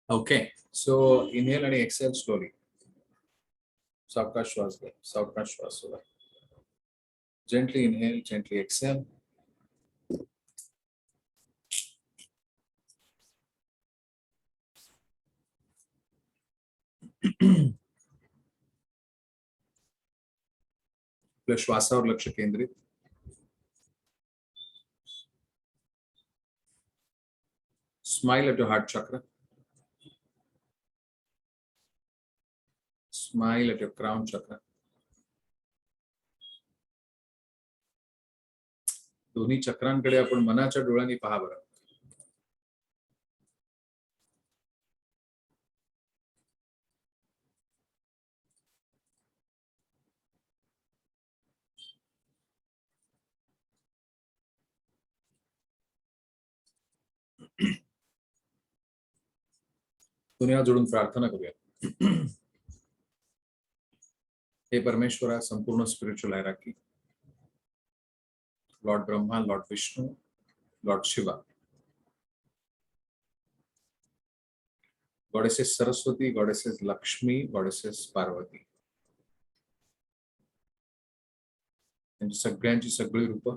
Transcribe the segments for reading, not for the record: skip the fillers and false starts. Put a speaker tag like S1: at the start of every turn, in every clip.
S1: Okay, so inhale and exhale slowly. सावकाश श्वास घ्या, सावकाश श्वास सोडा. Gently inhale, gently exhale. आपल्या श्वासावर लक्ष केंद्रित. Smile at your heart chakra. Smile at your crown chakra. दोन्ही चक्रांकडे आपण मनाच्या डोळ्यांनी पहा बरं. दुनिया जोडून प्रार्थना करूया. हे परमेश्वरा, संपूर्ण spiritual hierarchy, Lord Brahma, Lord Vishnu, Lord Shiva, goddesses Saraswati, goddesses Lakshmi, goddesses Parvati, त्यांची सगळ्यांची सगळी रूप,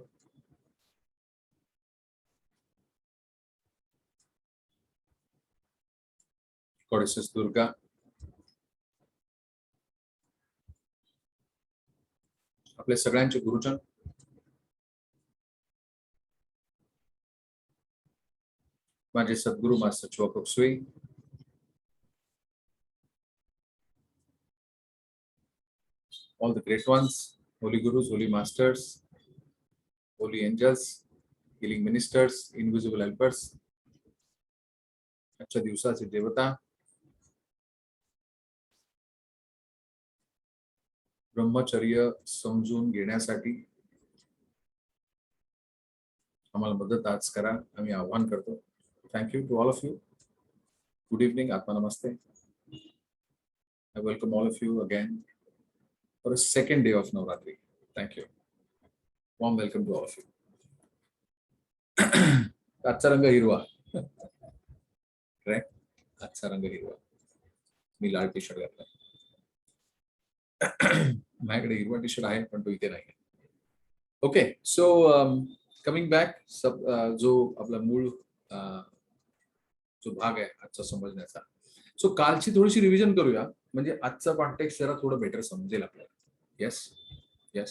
S1: गॉडेसेस दुर्गा, आपले सगळ्यांचे गुरुजन, माझे सद्गुरू मास्टर चोपक सुई, all the great ones, holy gurus, holy masters, holy angels, healing ministers, invisible helpers, आजच्या दिवसाचे देवता, ब्रह्मचर्य समजून घेण्यासाठी आम्हाला मदत आज करा, आम्ही आवाहन करतो. Thank you to all of. Good evening, आत्मा नमस्ते. I welcome all of you again for a second day of Navratri. Thank you. Warm welcome to all of you. आजचा रंग हिरवा. Correct? आजचा रंग हिरवा. मी लाल टी शर्ट घातला. माझ्याकडे हिरवा टी शर्ट आहे पण तो इथे नाही. ओके, सो कमिंग बॅक, जो आपला मूळ जो भाग आहे आजचा समजण्याचा, सो कालची थोडीशी रिव्हिजन करूया म्हणजे आजचा कॉन्टेक्स्ट जरा थोडं बेटर समजेल आपल्याला. Yes yes.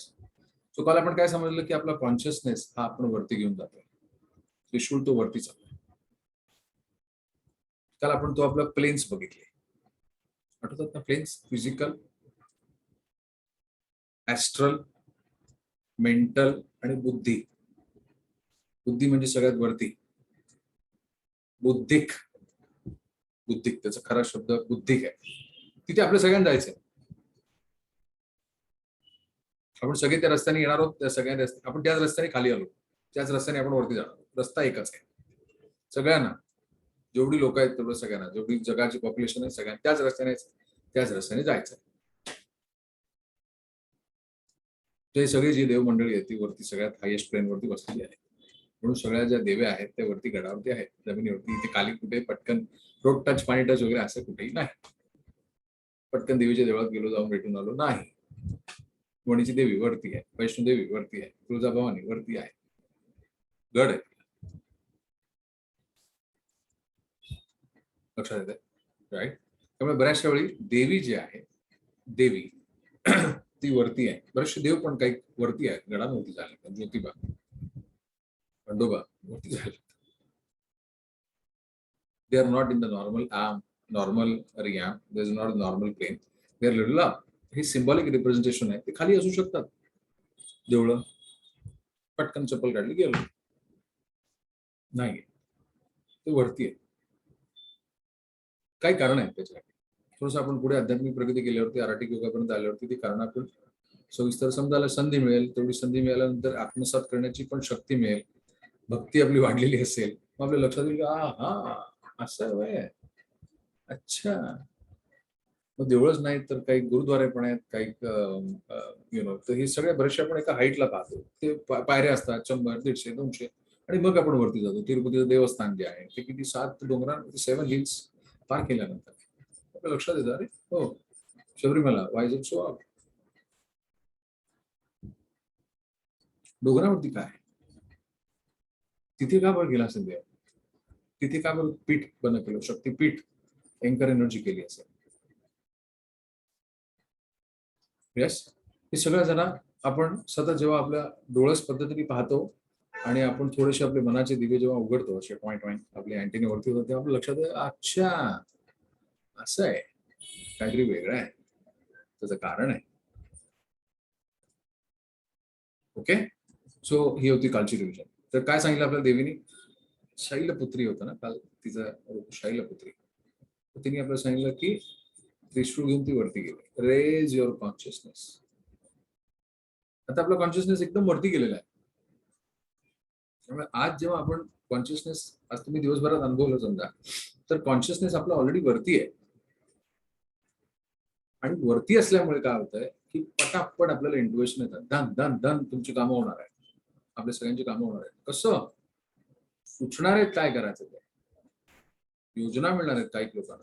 S1: सो काल आपण काय समजलं की आपला कॉन्शियसनेस हा आपण वरती घेऊन जातोय, त्रिशूळ तो वरती चालतो. काल आपण तो आपला प्लेन्स बघितले, आठवतात ना प्लेन्स? फिजिकल, ऍस्ट्रल, मेंटल आणि बुद्धी. बुद्धी म्हणजे सगळ्यात वरती, बुद्धिक. बुद्धिक त्याचा खरा शब्द बुद्धिक आहे. तिथे आपल्या सगळ्यांना जायचंय. आपण सगळे त्या रस्त्याने येणार आहोत, त्या सगळ्या रस्ते आपण त्याच रस्त्याने खाली आलो, त्याच रस्त्याने आपण वरती जाणार. रस्ता एकच आहे सगळ्यांना, जेवढी लोक आहेत तेवढं सगळ्यांना, जेवढी जगाची पॉप्युलेशन आहे सगळ्यांना त्याच रस्त्याने जायचं. ते सगळे जी देव मंडळी आहेत ती वरती सगळ्यात हायेस्ट प्लेन वरती बसलेली आहे. म्हणून सगळ्या ज्या देव्या आहेत त्या वरती गडावरती आहेत, जमिनीवरती. इथे खाली कुठे पटकन रोड टच, पाणी टच वगैरे असं कुठेही नाही. पटकन देवीच्या देवळात गेलो, जाऊन भेटून आलो नाही. वणीची देवी वरती आहे, वैष्णोदेवी वरती आहे, तुळजाभवानी वरती आहे, गड आहे. लक्षात येते, राईट? त्यामुळे बऱ्याचशा वेळी देवी जी आहे, देवी ती वरती आहे. बरेचसे देव पण काही वरती आहेत, गडांवरती झाले. ज्योतिबा, खंडोबा वरती झाले. They are not in the normal realm. There is not a normal plane. They are little up. हे सिंबॉलिक रिप्रेझेंटेशन आहे. ते खाली असू शकतात देवळं. पटकन चप्पल काढली गेलो, नाही, ते वरती आहे. काही कारण आहेत त्याच्यासाठी. थोडंसं आपण पुढे आध्यात्मिक प्रगती केल्यावरती, आर्टिक योगापर्यंत आल्यावरती ती कारण आपण सविस्तर समजायला संधी मिळेल. तेवढी संधी मिळाल्यानंतर आत्मसात करण्याची पण शक्ती मिळेल. भक्ती आपली वाढलेली असेल, मग आपल्या लक्षात येईल की हा असं आहे, अच्छा. मग देवळच नाही तर काही गुरुद्वारे पण आहेत, काही तर हे सगळ्या बरेचसे आपण एका हाईटला पाहतो. ते पायऱ्या असतात 100, 150, 200, आणि मग आपण वरती जातो. तिरुपतीचं देवस्थान जे आहे ते किती 7 डोंगरांवरती, 7 हिल्स पार केल्यानंतर आपल्या लक्षात येतं, अरे हो, Sabarimala, Y is it so out? डोंगरावरती काय? तिथे का बरं गेला असेल देव? तिथे का बरं पीठ बंद केलं, शक्तीपीठ एंकर एनर्जी केली असेल? येस, हे सगळं जरा आपण सतत जेव्हा आपल्या डोळस पद्धतीने पाहतो आणि आपण थोडेसे आपले मनाचे दिवे जेव्हा उघडतो, असे पॉईंट आपले अँटीने वरती होतो, तेव्हा आपल्या लक्षात येतं, अच्छा असं आहे, काहीतरी वेगळं आहे, त्याचं कारण आहे. ओके, सो ही होती कालची रिव्हिजन. तर काय सांगितलं आपल्या देवीने? शैलपुत्री होतं ना काल तिचं रूप, शैलपुत्री. तिने आपल्याला सांगितलं की त्रिशूळ घेऊन ती वरती गेली. Raise your consciousness. आता आपला कॉन्शियसनेस एकदम वरती गेलेला आहे. त्यामुळे आज जेव्हा आपण कॉन्शियसनेस, आज तुम्ही दिवसभरात अनुभवलं समजा, तर कॉन्शियसनेस आपला ऑलरेडी वरती आहे. आणि वरती असल्यामुळे काय होतंय की पटापट आपल्याला इंट्युएशन येतात, धन धन धन तुमची कामं होणार आहेत, आपल्या सगळ्यांची कामं होणार आहेत. कसं? सुचणार आहेत काय करायचं ते, योजना मिळणार आहेत काही लोकांना,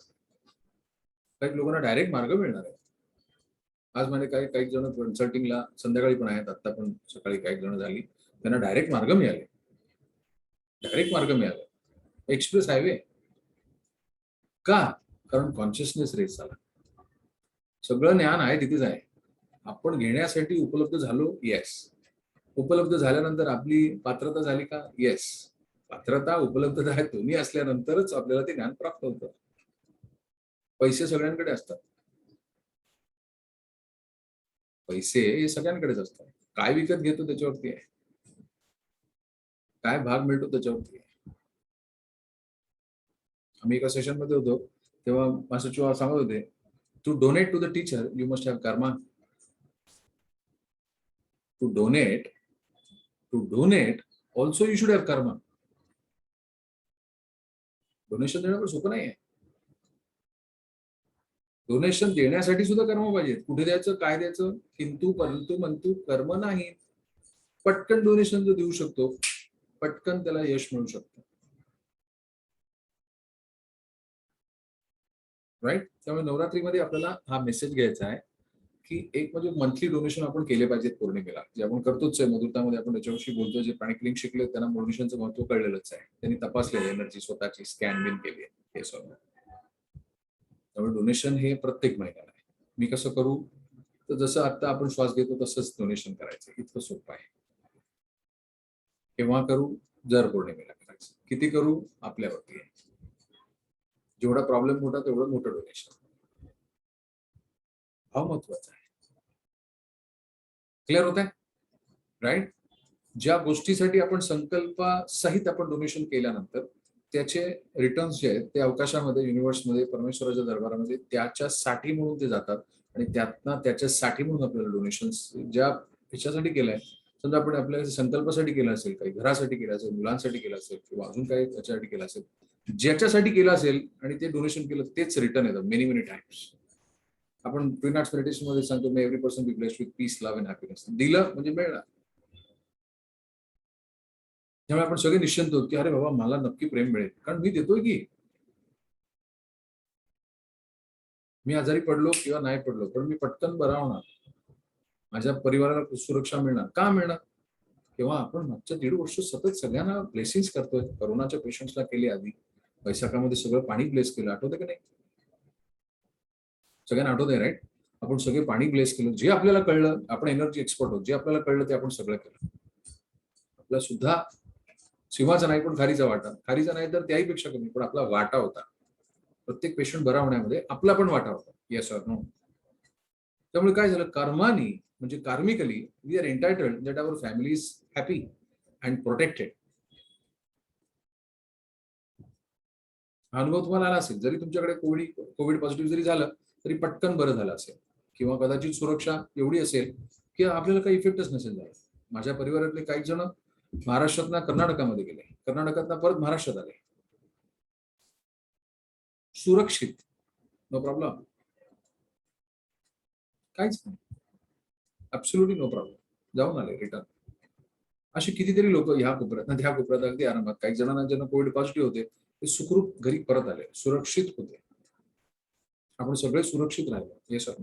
S1: काही लोकांना डायरेक्ट मार्ग मिळणार आहे. आज म्हणजे काही काही जण कन्सल्टिंगला संध्याकाळी पण आहेत, आता पण सकाळी काही जण झाली, त्यांना डायरेक्ट मार्ग मिळाले, डायरेक्ट मार्ग मिळाले, एक्सप्रेस हायवे. का? कारण कॉन्शियसनेस रेस झाला. सगळं ज्ञान आहे तिथेच आहे, आपण घेण्यासाठी उपलब्ध झालो. येस. उपलब्ध झाल्यानंतर आपली पात्रता झाली का? येस. पात्रता, उपलब्धता हे दोन्ही असल्यानंतरच आपल्याला ते ज्ञान प्राप्त होतं. पैसे सगळ्यांकडे असतात, पैसे हे सगळ्यांकडेच असतात. काय विकत घेतो त्याच्यावरती आहे, काय भाग मिळतो त्याच्यावरती आहे. आम्ही एका सेशन मध्ये होतो तेव्हा मास्टर चुआ सांगत होते, to donate to the teacher you must have karma. To donate also you should have karma. Donation देणं पण सोपं नाही आहे. डोनेशन देण्यासाठी सुद्धा कर्म पाहिजे. कुठे द्यायचं, काय द्यायचं, किंतु परंतु मंतु कर्म नाही. पटकन डोनेशन जो देऊ शकतो, पटकन त्याला यश मिळू शकतं. राईट. त्यामुळे नवरात्रीमध्ये आपल्याला हा मेसेज घ्यायचा आहे की एक म्हणजे मंथली डोनेशन आपण केले पाहिजेत पौर्णिमेला, जे आपण करतोच आहे. मधुरतामध्ये आपण त्याच्याविषयी बोलतो, जे प्राणिक लिंक शिकले त्यांना डोनेशनचं महत्व कळलेलंच आहे, त्यांनी तपासलेलं एनर्जी स्वतःची स्कॅन बिन केली आहे हे सगळं. त्यामुळे डोनेशन हे प्रत्येक महिन्याला आहे. मी कसं करू? तर जसं आता आपण श्वास घेतो तसंच डोनेशन करायचं, इतकं सोपं आहे. केव्हा करू? जर पौर्णिमेला करायचं. किती करू? आपल्यावरती आहे. जेवढा प्रॉब्लेम मोठा तेवढं मोठं डोनेशन. हा महत्वाचा आहे. क्लिअर होत आहे? राईट. ज्या गोष्टीसाठी आपण संकल्पासहित आपण डोनेशन केल्यानंतर त्याचे रिटर्न्स जे आहेत ते अवकाशामध्ये, युनिव्हर्समध्ये, परमेश्वराच्या दरबारामध्ये त्याच्यासाठी म्हणून ते जातात आणि त्यातनं त्याच्यासाठी म्हणून आपल्याला डोनेशन ज्या ह्याच्यासाठी केलंय, समजा आपण आपल्या संकल्पासाठी केलं असेल, काही घरासाठी केलं असेल, मुलांसाठी केलं असेल किंवा अजून काही त्याच्यासाठी केलं असेल, ज्याच्यासाठी केलं असेल आणि ते डोनेशन केलं तेच रिटर्न येतं मेनी मेनी टाइम्स. आपण ट्विन आर्ट्स मेडिटेशन मध्ये सांगतो, may every person be blessed with peace, love and happiness. दिलं म्हणजे मिळणार. त्यामुळे आपण सगळे निश्चिंत होतो की अरे बाबा मला नक्की प्रेम मिळेल, कारण मी देतोय की. मी आजारी पडलो किंवा नाही पडलो पण मी पटकन बरा होणार, माझ्या परिवाराला सुरक्षा मिळणार. का मिळणार? तेव्हा आपण मागच्या 1.5 वर्ष सतत सगळ्यांना ब्लेसिंग्स करतोय. करोनाच्या पेशंट्सला केले, आधी वैशाखामध्ये सगळं पाणी ब्लेस केलं, आठवतं की नाही? सगळ्यांना आठवत आहे, राईट? आपण सगळे पाणी ब्लेस केलं, जे आपल्याला कळलं. आपण एनर्जी एक्सपर्ट होत, जे आपल्याला कळलं ते आपण सगळं केलं. आपला सुद्धा सिंहाचा नाही पण खारीचा वाटा, खारीचा नाही तर त्याही पेक्षा कमी, पण आपला वाटा होता. प्रत्येक पेशंट बरा होण्यामध्ये आपला पण वाटा होता. Yes or no? त्यामुळे काय झालं, कर्मानी म्हणजे karmically we are entitled that our family is happy and protected. हा अनुभव तुम्हाला आला असेल. जरी तुमच्याकडे कोविड पॉझिटिव्ह जरी झालं तरी पटकन बरं झालं असेल, किंवा कदाचित सुरक्षा एवढी असेल की आपल्याला काही इफेक्टच नसेल झाला. माझ्या परिवारातले काही जण महाराष्ट्रातनं कर्नाटकामध्ये गेले, कर्नाटकातनं परत महाराष्ट्रात आले, सुरक्षित, नो प्रॉब्लेम, काहीच नाही, ऍब्सोल्युटली नो प्रॉब्लेम, जाऊन आले रिटर्न. असे कितीतरी लोक ह्या कोपऱ्यात त्या कोपऱ्यात अगदी आरामात, काही जणांना ज्यांना कोविड पॉझिटिव्ह होते ते सुखरूप घरी परत आले, सुरक्षित होते. आपण सगळे सुरक्षित राहिलो हे सर.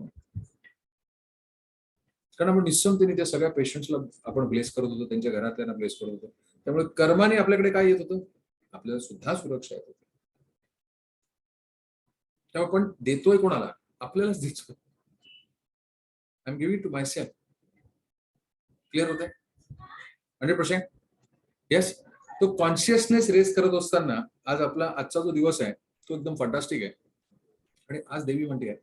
S1: कारण आपण निस्संतेने त्या सगळ्या पेशंट्सला आपण ब्लेस करत होतो, त्यांच्या घरातल्यांना ब्लेस करत होतो. त्यामुळे कर्माने आपल्याकडे काय येत होतं, आपल्याला सुद्धा सुरक्षा येत होती. तेव्हा आपण देतोय कोणाला, आपल्यालाच देतोय. I am giving to myself. Clear होत आहे 100%. येस. तो कॉन्शियसनेस रेस करत असताना आज आपला आजचा जो दिवस आहे तो एकदम फंटास्टिक आहे. आणि आज देवी म्हणते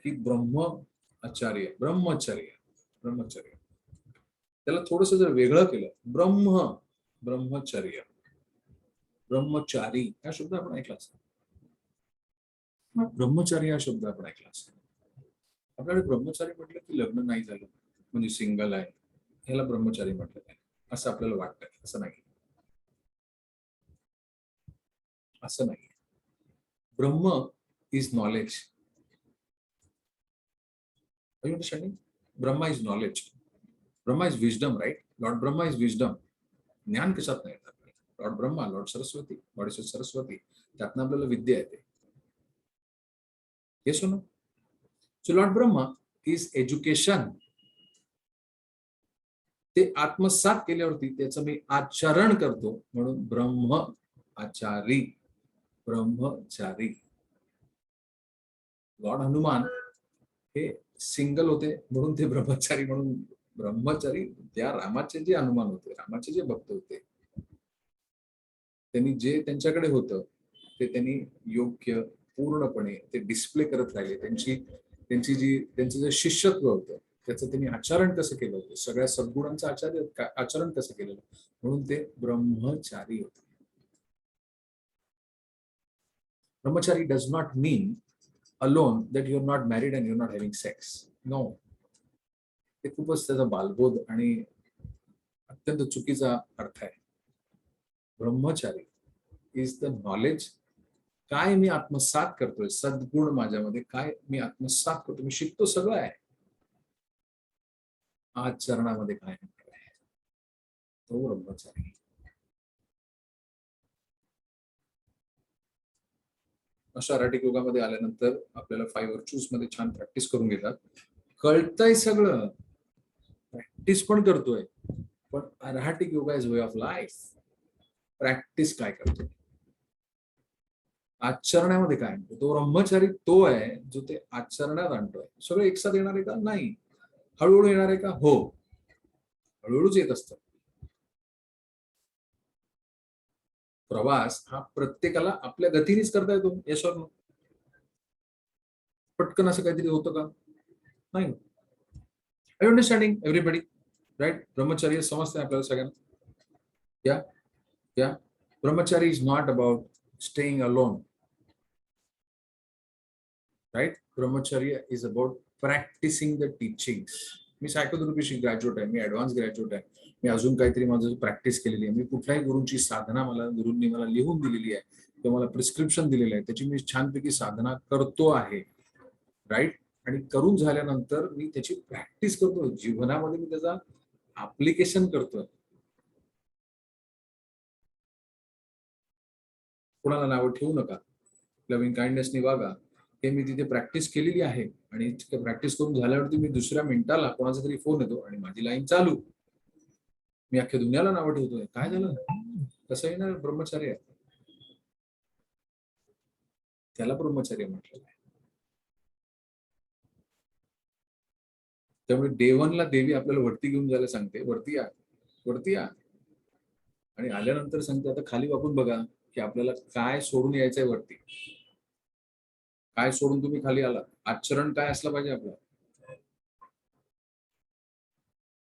S1: की ब्रह्मचार्य ब्रह्मचर्य त्याला थोडस जर वेगळं केलं, ब्रह्मचर्य ब्रह्मचारी हा शब्द आपण ऐकला असेल. ब्रह्मचारी हा शब्द आपण ऐकला असेल. आपल्याकडे ब्रह्मचारी म्हटलं की लग्न नाही झालं म्हणजे सिंगल आहे, ह्याला ब्रह्मचारी म्हटलं आहे असं आपल्याला वाटतंय. असं नाही, असं नाही. ब्रह्म is knowledge. Are you understanding? Brahma is knowledge. Brahma is wisdom, right? Lord Brahma is wisdom. ज्ञान कशात नाही येत आपल्याला. Lord Brahma, lord Saraswati, goddess Saraswati, त्यातनं आपल्याला विद्या येते. Yes no? So lord Brahma is education. ते आत्मसात केल्यावरती त्याचं मी आचरण करतो म्हणून ब्रह्मचारी. लॉर्ड हनुमान हे सिंगल होते म्हणून ते ब्रह्मचारी. म्हणून ब्रह्मचारी त्या रामाचे जे हनुमान होते, रामाचे जे भक्त होते, त्यांनी जे त्यांच्याकडे होतं ते त्यांनी योग्य पूर्णपणे ते डिस्प्ले करत राहिले. त्यांचं जे शिष्यत्व होतं त्याचं त्यांनी आचरण कसं केलं होतं, सगळ्या सद्गुणांचं आचरण कसं केलेलं, म्हणून ते ब्रह्मचारी होते. Brahmachari does not mean alone that you're not married and you're not having sex. No. ते खूपच त्याचा बालबोध आणि अत्यंत चुकीचा अर्थ आहे. ब्रह्मचारी इज द नॉलेज. काय मी आत्मसात करतोय, सद्गुण माझ्यामध्ये काय मी आत्मसात करतो, मी शिकतो सगळं आहे. आचरणामध्ये काय आहे तो ब्रह्मचारी. अशा राटिक योगामध्ये आल्यानंतर आपल्याला 5 व्हर्च्यूज मध्ये छान प्रॅक्टिस करून घेतात. कळतंय सगळं, प्रॅक्टिस पण करतोय, पण Arhatic Yoga is way of life. Practice काय करतोय, आचरणामध्ये काय आणतो. तो ब्रह्मचारी तो आहे जो ते आचरणात आणतोय. सगळं एकसाथ येणार आहे का? नाही. हळूहळू येणार आहे का? हो, हळूहळूच येत असतं. प्रवास हा प्रत्येकाला आपल्या गतीनेच करता येतो. Yes or no? पटकन असं काहीतरी होतं का? नाही. I understanding everybody, right? ब्रह्मचर्य समजते आपल्याला सगळ्यांना. या brahmachari is not about staying alone, right? Brahmacharya is about practising the teachings. मी सायकोथेरपीची ग्रॅज्युएट आहे, मी ऍडव्हान्स ग्रॅज्युएट आहे, मी अजून काहीतरी माझं प्रॅक्टिस केलेली आहे. मी कुठल्याही गुरूंची साधना गुरूंनी मला लिहून दिलेली आहे किंवा मला प्रिस्क्रिप्शन दिलेलं आहे, त्याची मी छानपैकी साधना करतो आहे, राईट? आणि करून झाल्यानंतर मी त्याची प्रॅक्टिस करतो, जीवनामध्ये मी त्याचा ऍप्लिकेशन करतोय. कोणाला नावं ठेवू नका, लव्हिंग काइंडनेसने वागा. हे मी तिथे प्रॅक्टिस केलेली आहे आणि प्रॅक्टिस करून झाल्यावरती मी दुसऱ्या मिनिटाला कोणाचा तरी फोन येतो आणि माझी लाईन चालू. मी अख्ख्या दुनियाला नावं ठेवतोय. काय झालं? कसं येणार? ब्रह्मचार्य आहे, त्याला ब्रह्मचर्य म्हटलेलं आहे. त्यामुळे डे 1 ला देवी आपल्याला वरती घेऊन जायला सांगते, वरती या, वरती या. आणि आल्यानंतर सांगते आता खाली वाकून बघा की आपल्याला काय सोडून यायचंय वरती. काय सोडून तुम्ही खाली आला, आचरण काय असलं पाहिजे आपलं.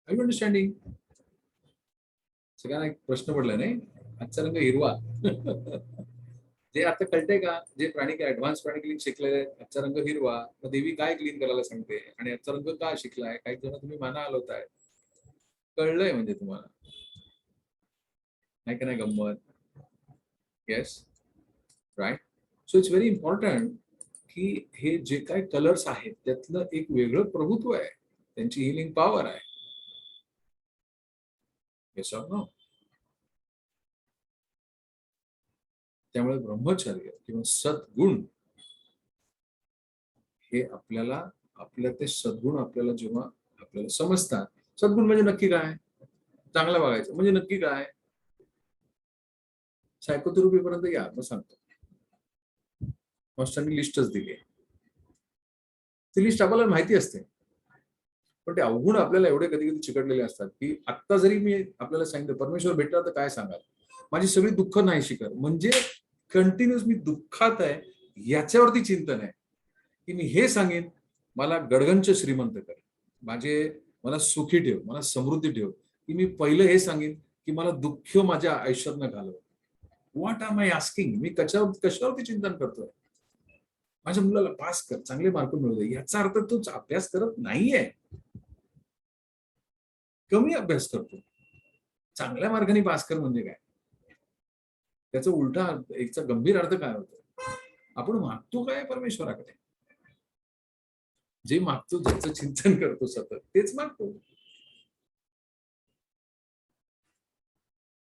S1: I understanding? सगळ्यांना एक प्रश्न पडला नाही, आजचा रंग हिरवा. जे आता कळतंय का, जे प्राणी ऍडव्हान्स प्राणी क्लीन शिकलेले आहेत, आजचा रंग हिरवा. मग देवी काय क्लीन करायला सांगते आणि आजचा रंग का शिकलाय? काही जण तुम्ही माना आलोताय, कळलंय म्हणजे तुम्हाला, नाही का? नाही गंमत? Yes, right. So it's very important की हे जे काय कलर्स आहेत त्यातलं एक वेगळं प्रभुत्व आहे, त्यांची हिलिंग पॉवर आहे. Yes or no? त्यामुळे ब्रह्मचर्य किंवा सद्गुण हे आपल्याला आपल्या ते सद्गुण आपल्याला जेव्हा आपल्याला समजतात. सद्गुण म्हणजे नक्की काय? चांगलं वागायचं म्हणजे नक्की काय? सायकोथेरपी पर्यंत या, मग सांगतो. मास्टरांनी लिस्टच दिली आहे. ती लिस्ट आपल्याला माहिती असते. पण ते अवगुण आपल्याला एवढे कधी-कधी चिकटलेले असतात, की आत्ता जरी मी आपल्याला सांगितलं, परमेश्वर भेटला तर काय सांगाल? माझी सगळी दुःख नाहीशी कर. म्हणजे कंटिन्यूअस मी दुःखात आहे, याच्यावरती चिंतन आहे, की मी हे सांगेन, मला गडगंच श्रीमंत कर. मला सुखी ठेव, मला समृद्धी ठेव, की मी पहिलं हे सांगेन, की मला दुःख माझ्या आयुष्यात न घालव. What am I asking? मी कशावरती चिंतन करतोय? माझ्या मुलाला पास कर, चांगले मार्क मिळू दे. याचा अर्थ तोच अभ्यास करत नाहीये. कमी अभ्यास करतो. चांगल्या मार्गाने पास कर म्हणजे काय? त्याचा उलटा एकचा गंभीर अर्थ काय होतो? आपण मागतो काय परमेश्वराकडे? जे मागतो, ज्याचं चिंतन करतो सतत, तेच मागतो.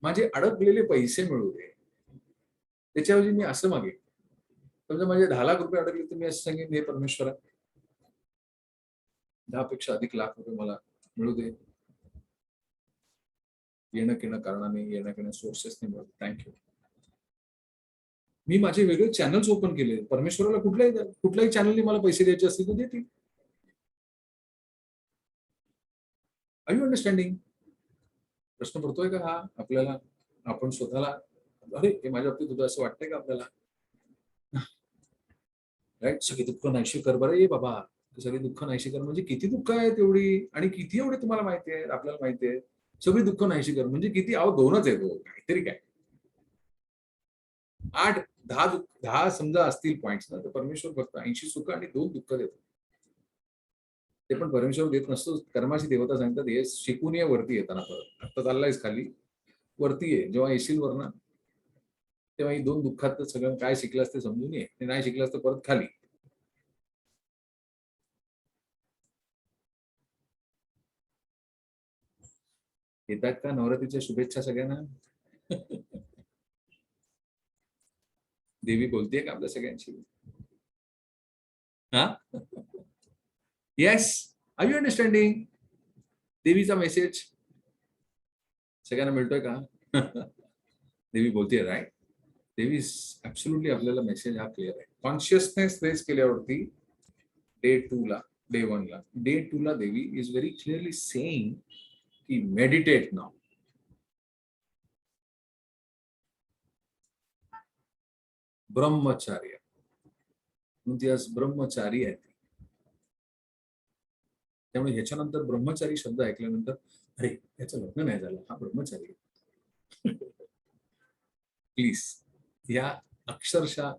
S1: माझे अडकलेले पैसे मिळू दे. त्याच्याऐवजी मी असं मागेन. समजा माझे 10,00,000 अडकले, तर मी असं सांगेन, "हे परमेश्वरा, 10 पेक्षा अधिक लाख रुपये मला मिळू दे. येणं-केणं कारणाने, येणं-केणं सोर्सेसने मिळू दे. Thank you." मी माझे वेगळे चॅनल्स ओपन केले. परमेश्वराला कुठल्याही चॅनलने मला पैसे द्यायचे असतील तर देतील. Are you understanding? प्रश्न पडतोय का हा आपल्याला? आपण स्वतःला, अरे हे माझ्या बाबतीत होतं असं वाटतंय का आपल्याला? राईट? सगळी दुःख नाहीशी कर बरं ये बाबा. सगळी दुःख नाहीशी कर म्हणजे किती दुःख आहेत एवढी आणि किती एवढे तुम्हाला माहिती आहे, आपल्याला माहिती आहे. सगळी दुःख नाहीशी कर म्हणजे किती? अहो 2च आहेत हो. काहीतरी काय? 8, 10 समजा असतील पॉइंट्स ना, तर परमेश्वर फक्त 80 सुख आणि 2 दुःख देतो. ते पण परमेश्वर देत नसतो. कर्माची देवता सांगतात, "हे शिकून ये वरती येताना परत. आत्ता चाललायस खाली, वरती ये. जेव्हा येशील वरनं, तेव्हा ही 2 दुःखात सगळं काय शिकलास ते समजून ये. ते नाही शिकलास तर परत खाली." येतात का नवरात्रीच्या शुभेच्छा सगळ्यांना? देवी बोलतेय का आपल्या सगळ्यांशी? हां? येस. Are you understanding? देवीचा मेसेज सगळ्यांना मिळतोय का? देवी बोलतेय राइट? देवी ॲब्सोल्युटली आपल्याला मेसेज हा क्लिअर आहे. कॉन्शियसनेस रेज केल्यावरती डे 2 ला, डे 1 ला. डे 2 ला देवी इज व्हेरी क्लिअरली सेइंग की मेडिटेट नाऊ. ब्रह्मचार्य. म्हणून ती आज ब्रह्मचारी आहे. त्यामुळे ह्याच्यानंतर ब्रह्मचारी शब्द ऐकल्यानंतर, अरे याचं लग्न नाही झालं, हा ब्रह्मचारी आहे. प्लीज या अक्षरशः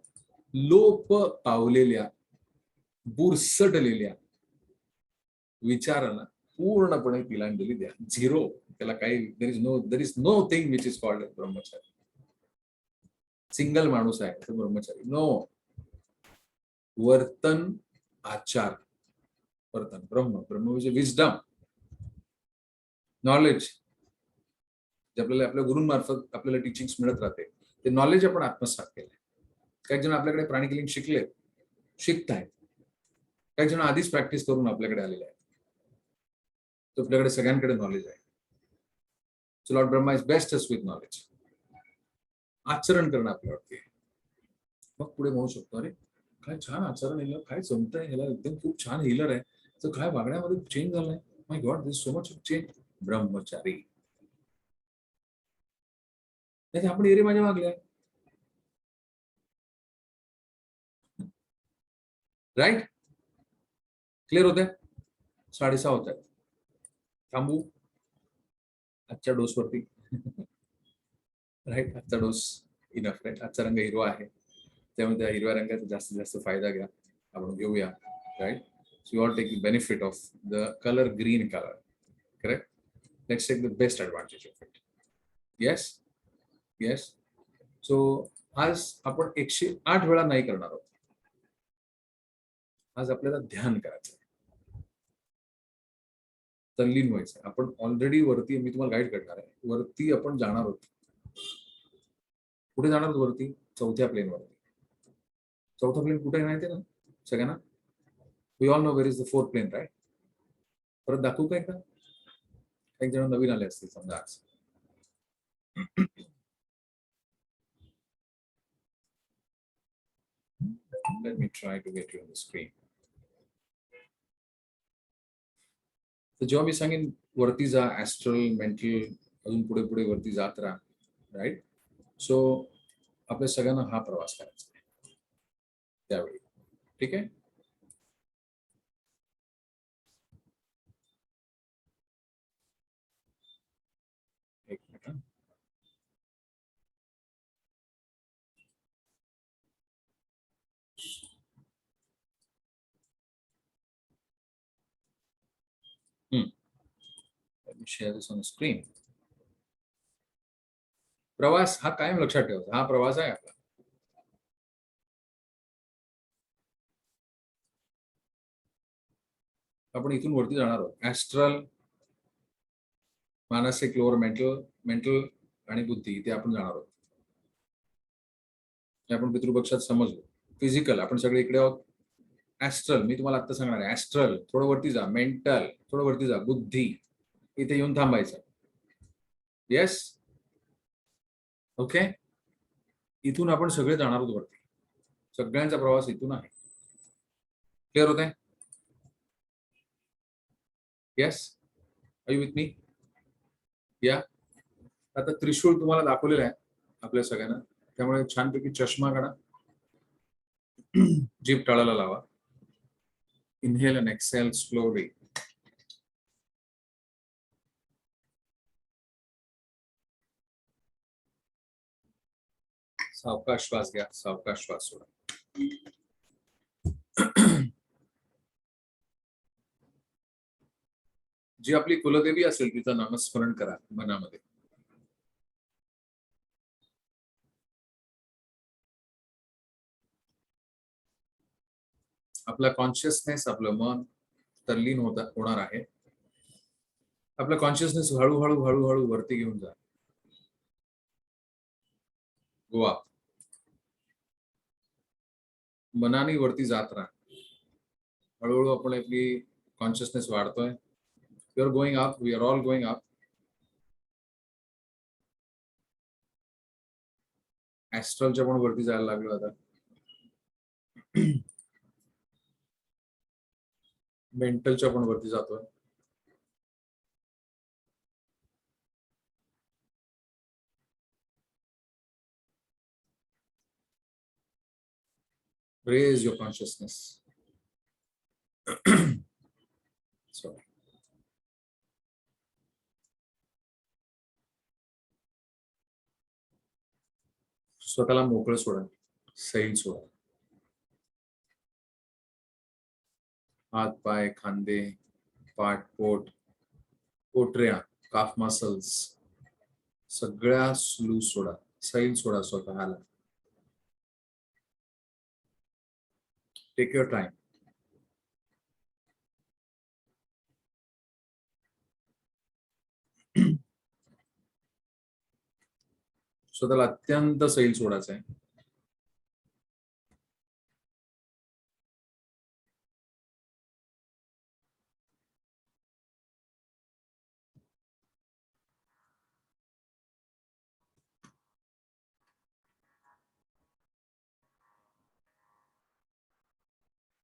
S1: लोप पावलेल्या, बुरसटलेल्या विचारांना पूर्णपणे तिलांजली द्या. झिरो. त्याला काही there is know thing which is called Brahmachari. Single माणूस आहे तर ब्रह्मचारी. नो. वर्तन, आचार. वर्तन ब्रह्म म्हणजे विजडम, नॉलेज, जे आपल्याला आपल्या गुरूंमार्फत आपल्याला टीचिंग्स मिळत राहते, ते नॉलेज आपण आत्मसात केलंय. काही जण आपल्याकडे प्राणिक हिलिंग शिकले, शिकतायत. काही जण आधीच प्रॅक्टिस करून आपल्याकडे आलेले आहेत. तर आपल्याकडे सगळ्यांकडे नॉलेज आहे. So lord Brahma is best with knowledge. आचरण करणं आपल्यावरती आहे. मग पुढे म्हणू शकतो, अरे काय छान आचरण आहे, काय जमतंय ह्याला, एकदम खूप छान हिलर आहे. तर काय वागण्यामध्ये चेंज झालाय. My God, this so much change. ब्रह्मचारी. नाही आपण एरे माझ्या मागल्या. राईट? क्लिअर होतंय? 6:30 होत आहेत. थांबू आजच्या डोसवरती. राईट? आजचा डोस इनफ. राईट? आजचा रंग हिरवा आहे, त्यामुळे त्या हिरव्या रंगाचा जास्तीत जास्त फायदा घ्या. आपण घेऊया. Right? So you all take benefit of the colour green colour. Correct? Let's take the best advantage of it. Yes? Yes? So आज आपण 108 वेळा नाही करणार आहोत. आज आपल्याला ध्यान करायचं, तल्लीन व्हायचं. आपण ऑलरेडी वरती, मी तुम्हाला गाईड करणार आहे, वरती आपण जाणार आहोत. कुठे जाणार वरती? 4थ्या प्लेनवरती. 4था प्लेन कुठे आहे माहिती आहे ना सगळ्यांना? We all know where is the fourth plane, right? परत दाखवू का एकदा? एक जण नवीन आले असतील समजा आज. Let me try to get you on the screen. तर जेव्हा मी सांगेन वरती जा, ऍस्ट्रल, मेंटल, अजून पुढे पुढे वरती जात राहा, राईट? सो आपल्या सगळ्यांना हा प्रवास करायचा आहे त्यावेळी. ठीक आहे? एक minute. Let me share this on the screen. प्रवास हा कायम लक्षात ठेवायचा, हा प्रवास आहे आपला. आपण इथून वरती जाणार आहोत. ऍस्ट्रल, मानसिक, लोअर मेंटल, मेंटल आणि बुद्धी, इथे आपण जाणार आहोत. हे आपण पितृपक्षात समजलो. फिजिकल आपण सगळे इकडे आहोत. ऍस्ट्रल मी तुम्हाला आता सांगणार आहे. ऍस्ट्रल थोडं वरती जा, मेंटल थोडं वरती जा, बुद्धी इथे येऊन थांबायचं. Yes, okay. इथून आपण सगळे जाणार आहोत वरती. सगळ्यांचा प्रवास इथून आहे. क्लिअर होत आहे? Yes, are you with me? Yeah. आता त्रिशूळ तुम्हाला दाखवलेलं आहे आपल्या सगळ्यांना, त्यामुळे छानपैकी चष्मा काढा, जीभ टाळाला लावा. Inhale and exhale slowly. सावकाश श्वास घ्या, सावकाश श्वास सोडा. जी आपली कुलदेवी असेल तिचं नामस्मरण करा मनामध्ये. आपला कॉन्शियसनेस, आपलं मन तल्लीन होणार आहे. आपलं कॉन्शियसनेस हळूहळू हळूहळू वरती घेऊन जा. गोवा मनाने वरती जात राहा. हळूहळू आपण आपली कॉन्शियसनेस वाढतोय. You are going up, we are all going up. ऍस्ट्रलच्या पण वरती जायला लागलो आता. मेंटलच्या पण वरती जातोय. Raise your consciousness. Sorry. स्वतःला मोकळं सोडा, सैल सोडा. हात, पाय, खांदे, पाठ, पोट, पोटऱ्या, काफ मसल्स सगळ्या स्लू सोडा, सैल सोडा स्वतःला. Take your time. स्वतःला अत्यंत सैल सोडायचं आहे.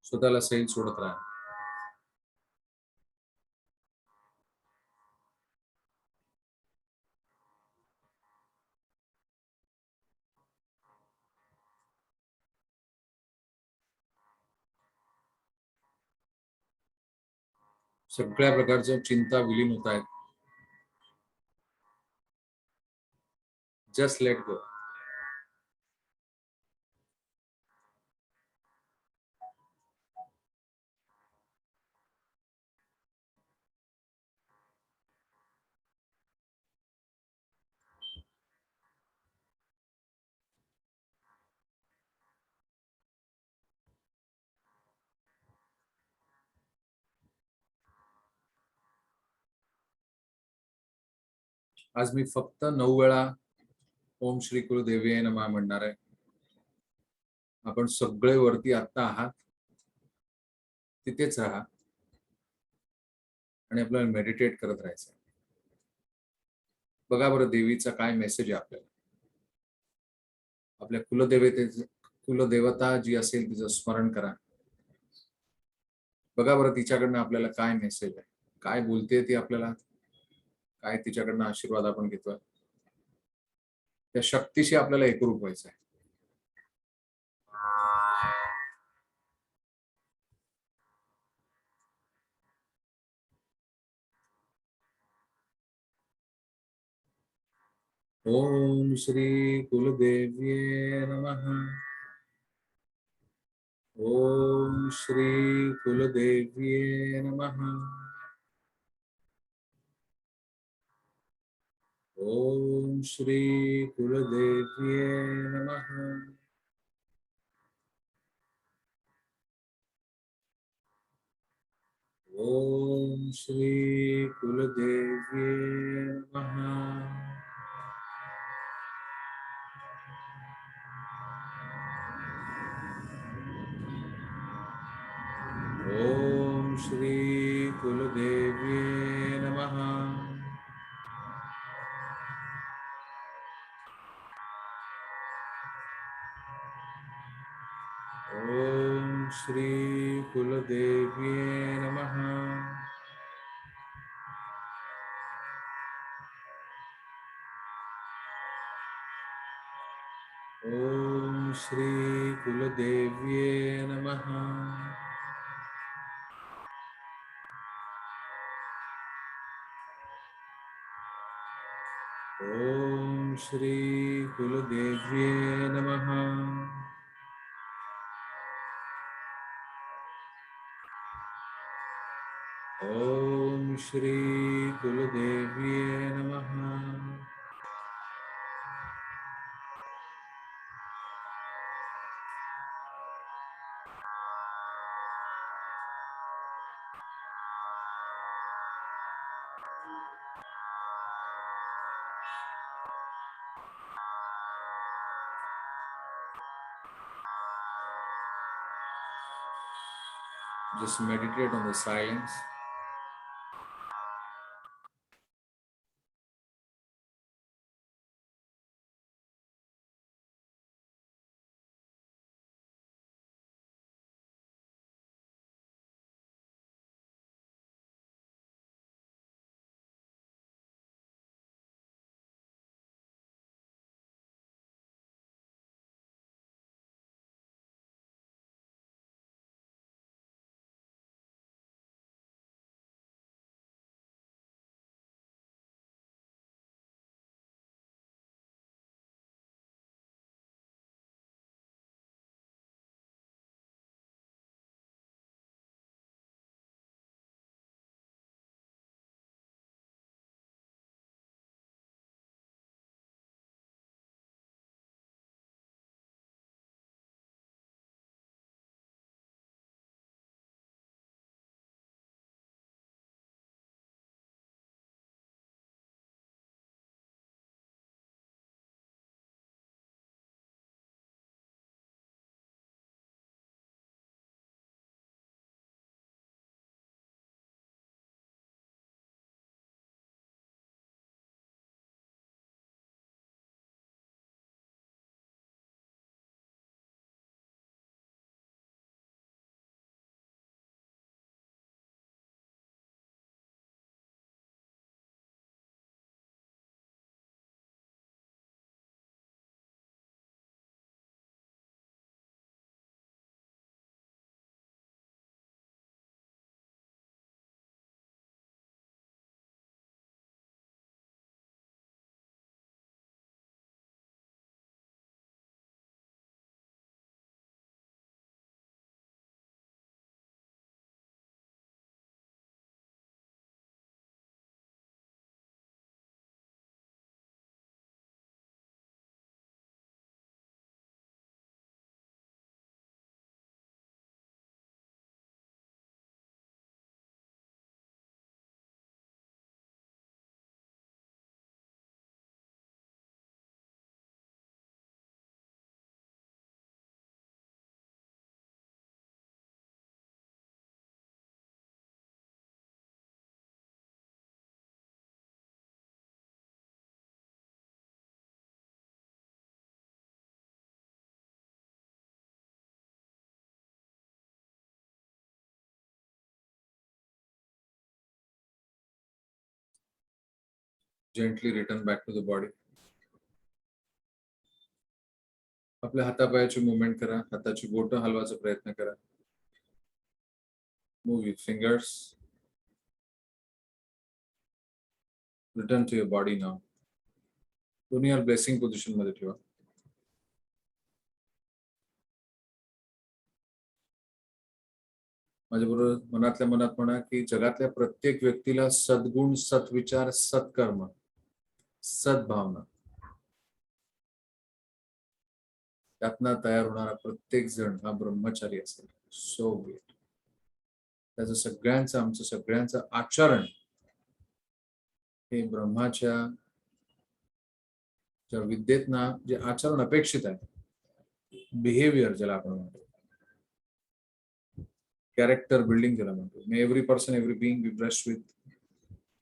S1: स्वतःला सैल सोडत राहा. सगळ्या प्रकारच्या चिंता विलीन होत आहेत. Just let go. आज मी फक्त 9 वेळा ओम श्री कुलदेवी नमः म्हणणार आहे. आपण सगळे वरती आता आहात. तिथेच राहा आणि आपल्याला मेडिटेट करत राहायचं. बघा बरं देवीचा काय मेसेज आहे आपल्याला. आपल्या कुलदेवता जी असेल तिचं स्मरण करा. बघा बरं तिच्याकडनं आपल्याला काय मेसेज आहे, काय बोलते ती आपल्याला, काय तिच्याकडनं आशीर्वाद आपण घेतोय. त्या शक्तीशी आपल्याला एकरूप व्हायचं आहे. ओम श्री कुलदेव्ये नमः. ओम श्री कुलदेव्ये नमः. ओम श्री कुलदेव्ये नमः. ओम श्री कुलदेव्ये नमः. ओम श्री कुलदेव्ये नमः. ओम श्री कुलदेव्ये नमः. ओम श्री कुलदेव्ये नमः. ओम श्री कुलदेव्ये नमः. ओम श्री कुलदेव्ये नमः. Just meditate on the silence. Gently return back to the body. आपल्या हातापायाची मुवमेंट करा, हाताची बोटं हलवायचा प्रयत्न करा. Move your fingers. Return to your body now. दोन्ही हात ब्लेसिंग पोझिशन मध्ये ठेवा. माझ्याबरोबर मनातल्या मनात म्हणा की जगातल्या प्रत्येक व्यक्तीला सद्गुण, सत्विचार, सत्कर्म, सद्भावना त्यातनं तयार होणारा प्रत्येक जण हा ब्रह्मचारी असेल. So great. त्याचं सगळ्यांचं, आमचं सगळ्यांचं आचरण हे ब्रह्माच्या ज्या विद्येतना जे आचरण अपेक्षित आहे, बिहेवियर ज्याला आपण म्हणतो, कॅरेक्टर बिल्डिंग ज्याला म्हणतो. May every person, every being be blessed with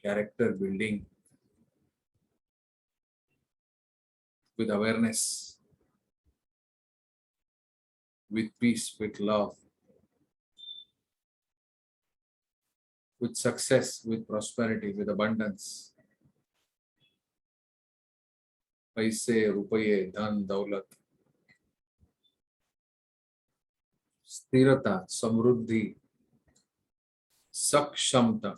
S1: character building, with awareness, with peace, with love, with success, with prosperity, with abundance. पैसे, रुपये, धन, दौलत, स्थिरता, समृद्धी, सक्षमता,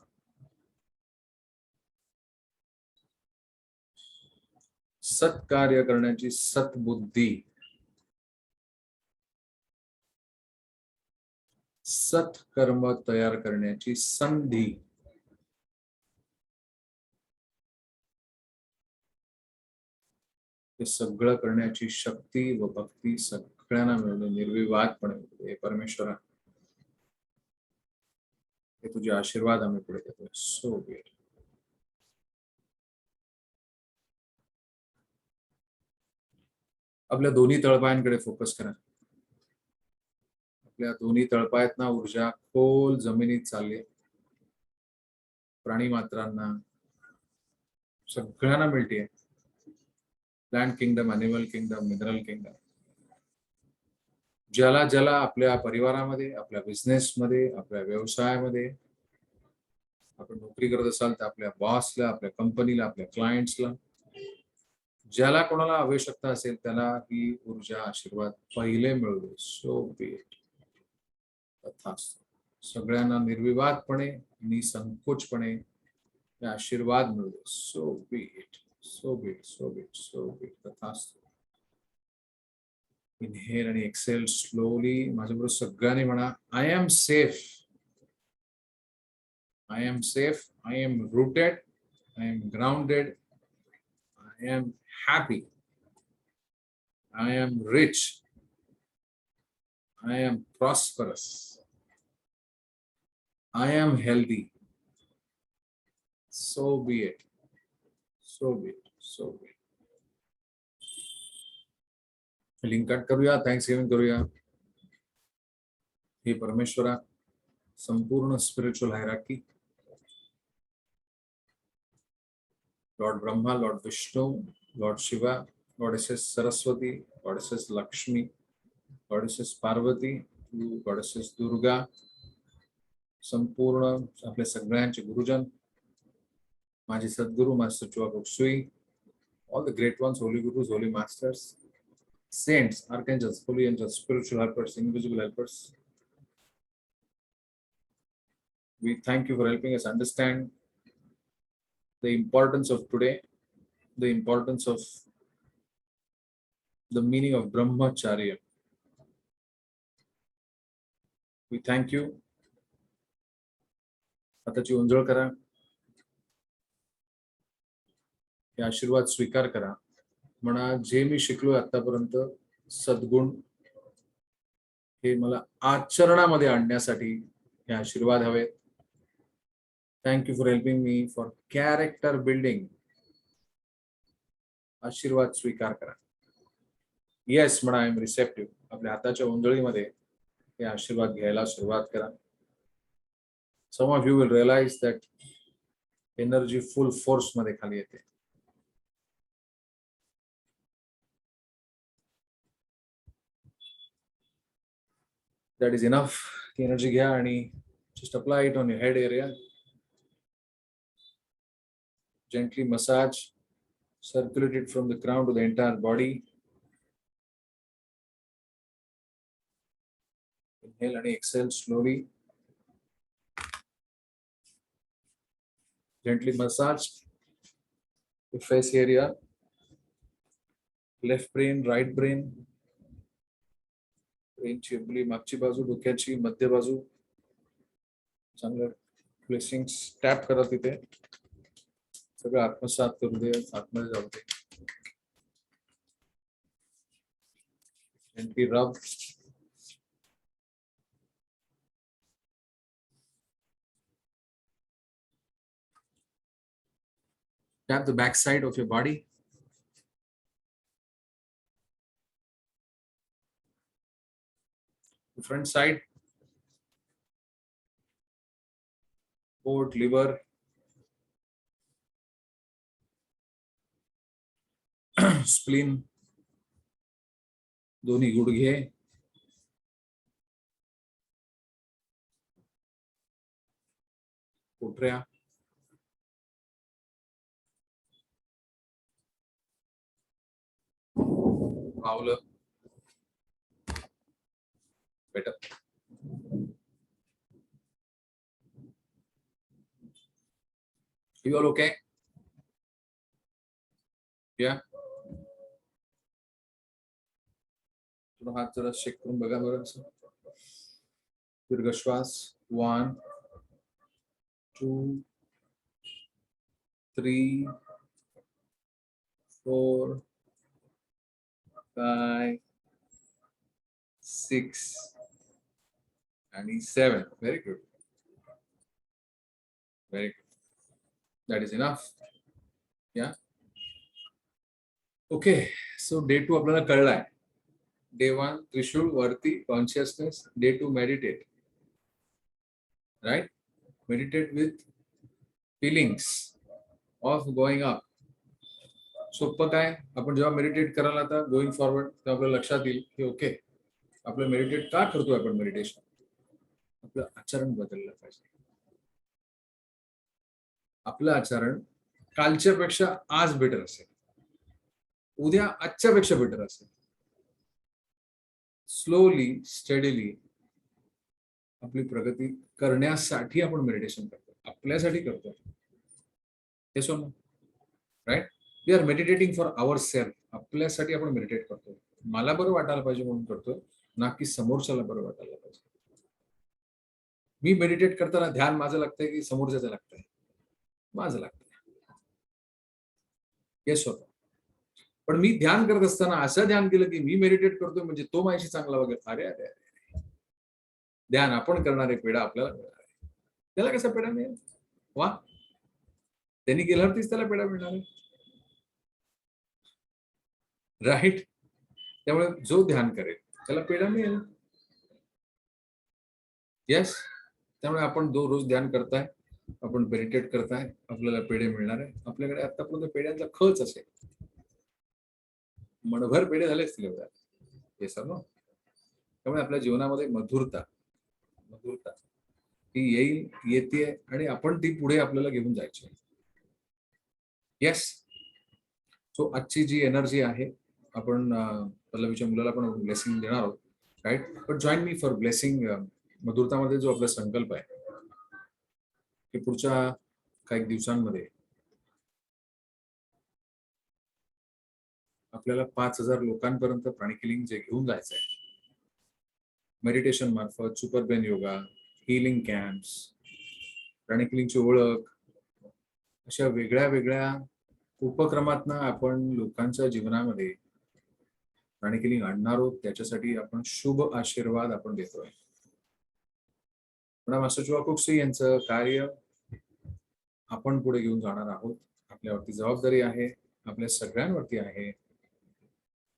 S1: सत्कार्य करण्याची सत्बुद्धी, सत्कर्म तयार करण्याची संधी, हे सगळं करण्याची शक्ती व भक्ती सगळ्यांना मिळून निर्विवादपणे परमेश्वरा, हे तुझे आशीर्वाद आम्ही पुढे देतोय. So great. आपल्या दोन्ही तळपायांकडे फोकस करा. आपल्या दोन्ही तळपायातना ऊर्जा खोल जमिनीत चालली. प्राणी मात्रांना सगळ्यांना मिळते. Plant kingdom, animal kingdom, mineral kingdom. ज्याला ज्याला आपल्या परिवारामध्ये, आपल्या बिझनेसमध्ये, आपल्या व्यवसायामध्ये आपण नोकरी करत असाल तर आपल्या बॉसला, आपल्या कंपनीला, आपल्या क्लायंट्सला, ज्याला कोणाला आवश्यकता असेल त्याला ही ऊर्जा, आशीर्वाद पहिले मिळू दे. So be it. तथास्तु. सगळ्यांना निर्विवादपणे, निसंकोचपणे हे आशीर्वाद मिळू दे. So be it. So be it. So be it. So be it. तथास्तु. इनहेल आणि एक्सेल स्लोली. माझ्याबरोबर सगळ्यांनी म्हणा, I am safe. I am safe, I am rooted, I am grounded, I am happy, I am rich, I am prosperous, I am healthy. So be it. So be it. So be it. Link cut करूया, Thanksgiving करूया. हे परमेश्वरा, संपूर्ण spiritual hierarchy, Lord Brahma, Lord Vishnu, Lord Shiva, Goddesses Saraswati, Goddesses Lakshmi, Goddesses Parvati, Goddesses Durga, संपूर्ण आपले सगळ्यांचे गुरुजन, माझे सद्गुरू मास्टर चुआ बुक्सुई, all the great ones, holy gurus, holy masters, saints, archangels, holy angels, spiritual helpers, invisible helpers. We thank you for helping us understand the importance of today, the importance of the meaning of brahmacharya. We thank you. हाताची उंजळ करा. हे आशीर्वाद स्वीकार करा. म्हणा, जे मी शिकलोय आतापर्यंत सद्गुण, हे मला आचरणामध्ये आणण्यासाठी हे आशीर्वाद हवेत. Thank you for helping me for character building. आशीर्वाद स्वीकार करा. येस म्हणा, आय एम रिसेप्टिव्ह. आपल्या हाताच्या उंजळीमध्ये हे आशीर्वाद घ्यायला सुरुवात करा. Some of you will realize that energy full force मध्ये खाली येते. That is enough. ती एनर्जी घ्या आणि just apply it on your head area. Gently massage, circulate it from the crown to the entire body. Inhale and exhale slowly. Gently massage the face area, left brain, right brain. ब्रेनची आपली मागची बाजू, डोक्याची मध्य बाजू चांगलं blessings tap करा तिथे. सगळं आत्मसात करू दे, आतमध्ये जाऊ दे. Gently rub. Tap the back side of your body. The front side. Port, liver. Spleen. दोन्ही गुडघे. पोटऱ्या. पावलं. Better. You all okay? Yeah. थोडा हात जरा चेक करून बघा बरं. दीर्घ श्वास. 1 2 3 4 5 6 and 7. Very good. Very good. That is enough. Yeah. Okay. So day 2 आपल्याला कळलाय. Day 1 त्रिशूल वरती consciousness. Day 2 meditate. Right? Meditate with feelings of going up. सोपं काय, आपण जेव्हा मेडिटेट करायला आता गोइंग फॉरवर्ड तेव्हा आपल्या लक्षात येईल की ओके, आपलं मेडिटेट का करतोय आपण मेडिटेशन. आपलं आचरण बदललं पाहिजे. आपलं आचरण कालच्या पेक्षा आज बेटर असेल, उद्या आजच्या पेक्षा बेटर असेल. स्लोली स्टडीली आपली प्रगती करण्यासाठी आपण मेडिटेशन करतो, आपल्यासाठी करतो. हे so right. We are meditating for ourself. आपल्यासाठी आपण मेडिटेट करतो. मला बरं वाटायला पाहिजे म्हणून करतो, ना की समोरच्याला बरं वाटायला पाहिजे. मी मेडिटेट करताना ध्यान माझं लागतंय की समोरच्याचं लागतंय? माझं लागतंय. येस होतं. पण मी ध्यान करत असताना असं ध्यान केलं की मी मेडिटेट करतोय म्हणजे तो माझ्याशी चांगला वगैरे. अरे अरे अरे, ध्यान आपण करणारे पेढा आपल्याला मिळणार आहे. त्याला कसा पेढा मिळेल? वा, त्यांनी गेल्यावरतीच त्याला पेढा मिळणार आहे. राईट. त्यामुळे जो ध्यान करेल त्याला पेढा मिळेल. येस. त्यामुळे आपण जो रोज ध्यान करताय, आपण मेडिटेट करताय, आपल्याला पेढे मिळणार आहे. आपल्याकडे आतापर्यंत पेढ्यांचा खच असेल, मनभर पेढे झाले असतील एवढ्या. हे सर्व. त्यामुळे आपल्या जीवनामध्ये मधुरता मधुरता ती येईल, येते आणि आपण ती पुढे आपल्याला घेऊन जायची. येस. सो आजची जी एनर्जी आहे, आपण पल्लवीच्या मुलाला पण ब्लेसिंग देणार आहोत. Right. But join me for blessing. मधुरतामध्ये जो आपला संकल्प आहे की पुढच्या काही दिवसांमध्ये आपल्याला 5,000 लोकांपर्यंत प्राणिक हिलिंग जे घेऊन जायचं आहे, मेडिटेशन मार्फत, super brain yoga, healing camps, प्राणिक हिलिंगची ओळख, अशा वेगळ्या वेगळ्या उपक्रमातनं आपण लोकांच्या जीवनामध्ये प्राणिक हिलिंग आणणार आहोत. त्याच्यासाठी आपण शुभ आशीर्वाद आपण देतोय. मास्टर जोआ कुक्सी यांचं कार्य आपण पुढे घेऊन जाणार आहोत. आपल्यावरती जबाबदारी आहे, आपल्या सगळ्यांवरती आहे.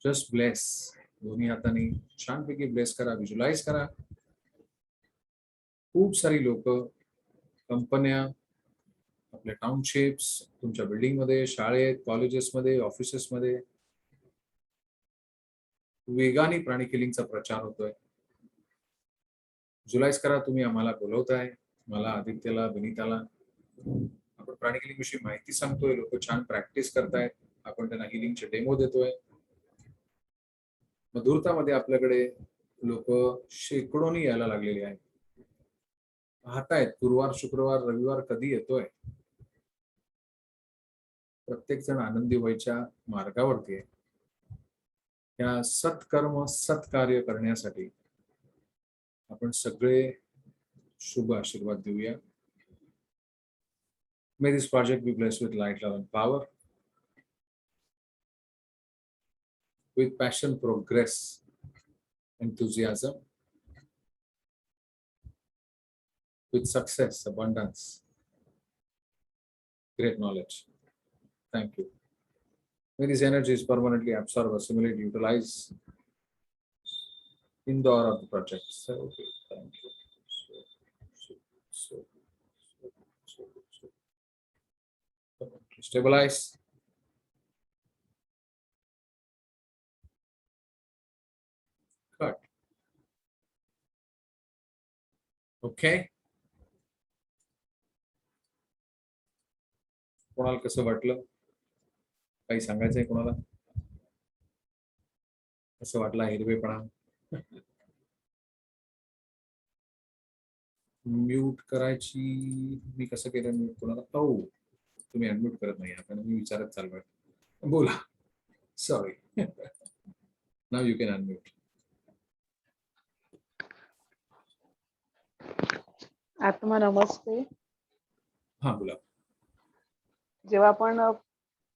S1: Just bless. दोन्ही हाताने छानपैकी ब्लेस करा, व्हिज्युअलाइज करा. खूप सारी लोक, कंपन्या, आपल्या टाउनशिप्स, तुमच्या बिल्डिंगमध्ये, शाळेत, कॉलेजेसमध्ये, ऑफिसेसमध्ये वेगाने प्राणिक हिलिंगचा प्रचार होतोय. व्हिज्युअलाइज करा. तुम्ही आम्हाला बोलवताय, मला, आदित्यला, विनीताला. आपण प्राणिक हिलिंग विषयी माहिती सांगतोय, लोक छान प्रॅक्टिस करतायत, आपण त्यांना हिलिंगचे डेमो देतोय. मधुरतामध्ये आपल्याकडे लोक शेकडोनी यायला लागलेली आहेत. पाहतायत गुरुवार, शुक्रवार, रविवार कधी येतोय. प्रत्येक जण आनंदी व्हायच्या मार्गावरती आहे. या सत्कर्म सत्कार्य करण्यासाठी आपण सगळे शुभ आशीर्वाद देऊया. May this project be blessed with light, love, and power, with passion, progress, enthusiasm, with success, abundance, great knowledge. Thank you. May these energies permanently absorb, assimilate, utilize in the aura of the project. So, okay, thank you. So. Stabilize. Cut. Okay. कोणाला कसं वाटलं? काही सांगायचंय कोणाला? कसं वाटलं हिरवेपणा? Mute करायची मी कसं केलं म्यूट कोणाला? हो, तुम्ही अनम्यूट करत नाही, आता मी विचारत चाललोय. बोला. Sorry. Now you can unmute.
S2: आत्मा नमस्ते.
S1: हा बोला.
S2: जेव्हा आपण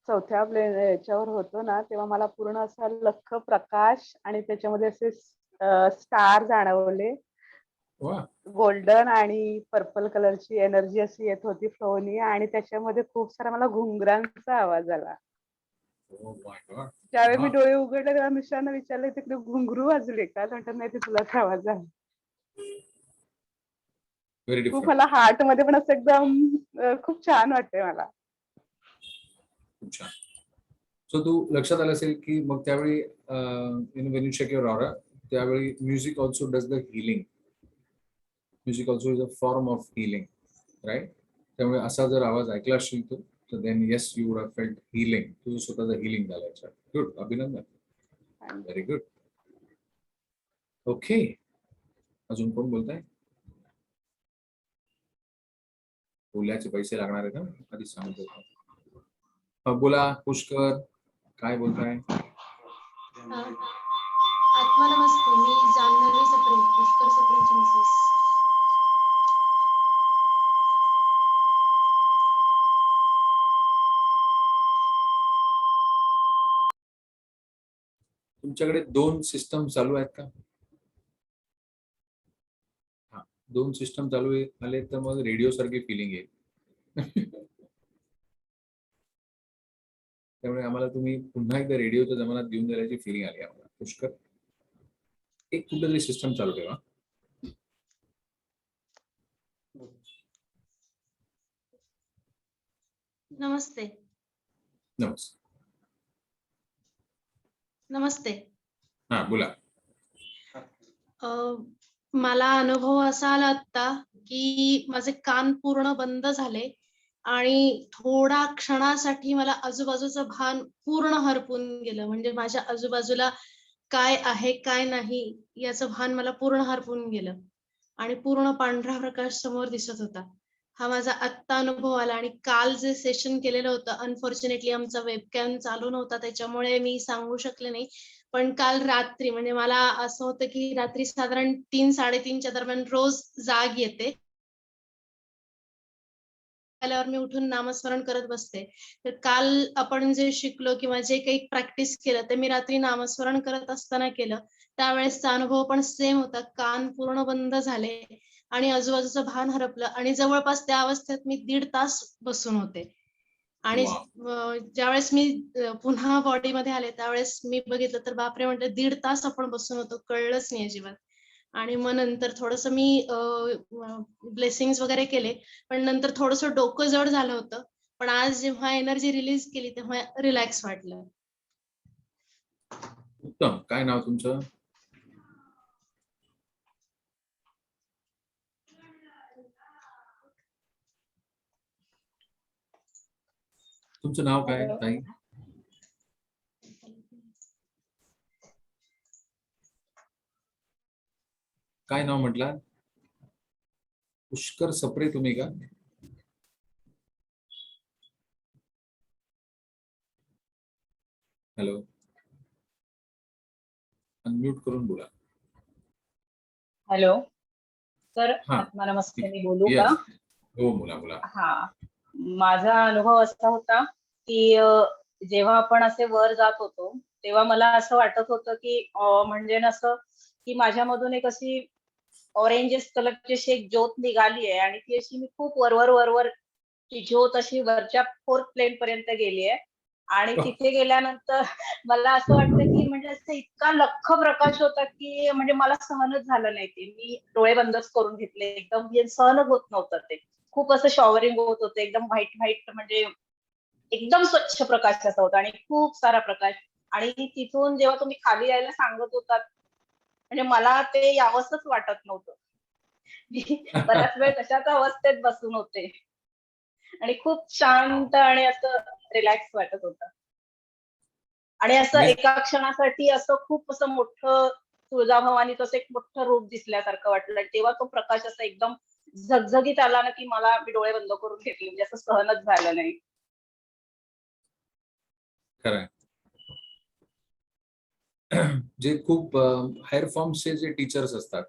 S2: चौथ्या याच्यावर होतो ना, तेव्हा मला पूर्ण असा लख्ख प्रकाश आणि त्याच्यामध्ये असे स्टार जाणवले.
S1: वा.
S2: गोल्डन आणि पर्पल कलरची एनर्जी अशी येत होती फ्लोनी, आणि त्याच्यामध्ये खूप सारा मला घुंगरांचा आवाज आला. ज्यावेळी मी डोळे उघडले तेव्हा मिस्टरांना विचारले, तिकडे घुंगरू वाजले का? म्हणतात नाही, ते तुलाच आवाज आला. खूप मला हार्ट मध्ये पण असं एकदम खूप छान वाटतंय मला.
S1: खूप छान. सो तू लक्षात आलं असेल की मग त्यावेळी when you check your aura, त्यावेळी music also does the healing. Music also is a form of healing, right? त्यामुळे असा जर आवाज ऐकला असेल तू, तर then yes you would have felt healing. तुझं स्वतःचं हिलिंग झालं याच्यात. गुड, अभिनंदन. Very good. ओके, अजून कोण बोलताय? बोलण्याचे पैसे लागणार आहेत ना, आधीच सांगतो. बोला पुष्कर, काय बोलताय?
S3: आत्मा नमस्ते. मी जान्हवी सप्रे, पुष्कर सप्रेंची मिसेस.
S1: तुमच्याकडे 2 सिस्टम चालू आहेत का? हा, 2 सिस्टम चालू आले तर मग रेडिओ सारखी फिलिंग येईल. त्यामुळे आम्हाला तुम्ही पुन्हा एकदा रेडिओच्या जमान्यात घेऊन जाण्याची फिलिंग आली आम्हाला. पुष्कर, एक कुठेतरी सिस्टम चालू ठेवा.
S3: नमस्ते.
S1: नमस्ते.
S3: नमस्ते.
S1: हा बोला.
S3: मला अनुभव असा आला आता की माझे कान पूर्ण बंद झाले आणि थोडा क्षणासाठी मला आजूबाजूचं भान पूर्ण हरपून गेलं. म्हणजे माझ्या आजूबाजूला काय आहे काय नाही याचं भान मला पूर्ण हरपून गेलं आणि पूर्ण पांढरा प्रकाश समोर दिसत होता. हा माझा आत्ता अनुभव आला. आणि काल जे सेशन केलेलं होतं, अनफॉर्च्युनेटली आमचा वेबकॅम चालू नव्हता, त्याच्यामुळे मी सांगू शकले नाही. पण काल रात्री म्हणजे मला असं होतं की रात्री साधारण 3-3:30च्या दरम्यान रोज जाग येते. आल्यावर मी उठून नामस्मरण करत बसते. तर काल आपण जे शिकलो किंवा जे काही प्रॅक्टिस केलं ते मी रात्री नामस्मरण करत असताना केलं. त्यावेळेसचा अनुभव पण सेम होता. कान पूर्ण बंद झाले आणि आजूबाजूचं भान हरपलं आणि जवळपास त्या अवस्थेत मी 1.5 तास बसून होते. आणि ज्यावेळेस मी पुन्हा बॉडीमध्ये आले त्यावेळेस मी बघितलं तर बापरे, म्हटलं 1.5 तास आपण बसून होतो, कळलंच नाही अजिबात. आणि मग नंतर थोडंसं मी ब्लेसिंग्स वगैरे केले, पण नंतर थोडंसं डोकं जड झालं होतं. पण आज जेव्हा एनर्जी रिलीज केली तेव्हा रिलॅक्स वाटलं.
S1: उत्तम. काय नाव तुमचं? तुमचं नाव काय
S4: हॅलो.
S1: ताई? काय नाव म्हटलं? पुष्कर सप्रे तुम्ही का? हॅलो, अनम्यूट करून बोला.
S4: हॅलो सर,
S1: हा,
S4: आत्मा नमस्ते.
S1: ठीक
S4: मी बोलू
S1: आहे.
S4: का?
S1: Yes. हो, बोला बोला.
S4: हा, माझा अनुभव असा होता की जेव्हा आपण असे वर जात होतो तेव्हा मला असं वाटत होतं की म्हणजे ना असं की माझ्यामधून एक अशी ऑरेंजेस कलरची अशी एक ज्योत निघाली आहे आणि ती अशी मी खूप वरवर वरवर ती ज्योत अशी वरच्या 4th प्लेन पर्यंत गेली आहे. आणि तिथे गेल्यानंतर मला असं वाटतं की म्हणजे असं इतका लख्ख प्रकाश होता की म्हणजे मला सहनच झालं नाही ते. मी डोळे बंदच करून घेतले. एकदम म्हणजे सहनच होत नव्हतं ते. खूप असं शॉवरिंग होत होतं. एकदम व्हाईट व्हाईट म्हणजे एकदम स्वच्छ प्रकाश असा होता आणि खूप सारा प्रकाश. आणि तिथून जेव्हा तुम्ही खाली यायला सांगत होतात, म्हणजे मला ते यावंसंच वाटत नव्हतं. मी बराच वेळ तशाच अवस्थेत बसून होते. आणि खूप शांत आणि असं रिलॅक्स वाटत होतं. आणि असं
S1: म्हणजे
S4: एका क्षणासाठी असं खूप असं मोठं तुळजाभवानीचं असं एक मोठं रूप दिसल्यासारखं वाटलं. आणि तेव्हा तो प्रकाश असा एकदम झगझगीत आला ना, की मला मी डोळे बंद करून घेतले. म्हणजे असं सहनच झालं नाही.
S1: खरं आहे. जे खूप हायर फॉर्मचे जे टीचर्स असतात,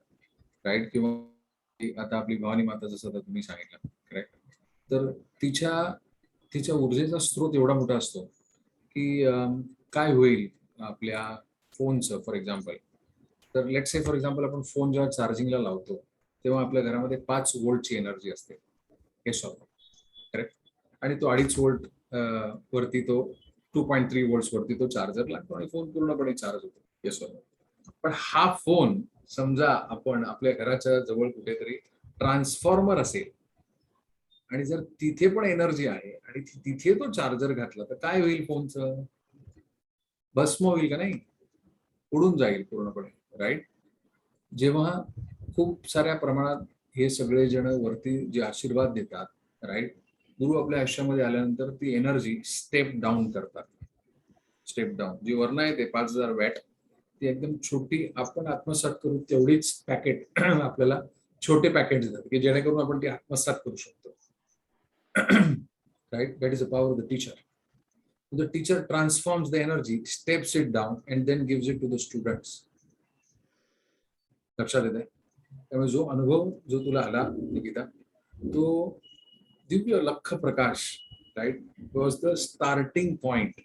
S1: राईट, किंवा आता आपली भवानी माता जसं आता तुम्ही सांगितलं, करेक्ट, तर तिच्या ऊर्जेचा स्रोत एवढा मोठा असतो की काय होईल आपल्या फोनचं. फॉर एक्झाम्पल, तर लेट्स से फॉर एक्झाम्पल आपण फोन जेव्हा चार्जिंगला लावतो तेव्हा आपल्या घरामध्ये 5 वोल्टची एनर्जी असते, हे सॉल्व, करेक्ट, आणि तो 2.5 वोल्ट वरती तो 2.3 वोल्ट्स वरती तो चार्जर लागतो आणि फोन पूर्णपणे चार्ज होतो, हे सॉल्व. पण हा फोन समजा आपण आपल्या घराच्या जवळ कुठेतरी ट्रान्सफॉर्मर असेल आणि जर तिथे पण एनर्जी आहे आणि तिथे तो चार्जर घातला तर काय होईल? फोनचं भस्म होईल का नाही? उडून जाईल पूर्णपणे, राईट. जेव्हा खूप साऱ्या प्रमाणात हे सगळे जण वरती जे आशीर्वाद देतात, राईट, गुरु आपल्या आयुष्यामध्ये आल्यानंतर ती एनर्जी स्टेप डाऊन करतात. स्टेप डाऊन जी वरनं येते 5000 वॅट, ती एकदम छोटी आपण आत्मसात करू तेवढीच पॅकेट आपल्याला छोटे पॅकेट देतात की जेणेकरून आपण ती आत्मसात करू शकतो. Right, that is a power of the teacher. The teacher transforms the energy, steps it down, and then gives it to the students. लक्षात येते? त्यामुळे जो अनुभव जो तुला आला निकिता, तो दिव्य लख्ख प्रकाश, right, was the starting point,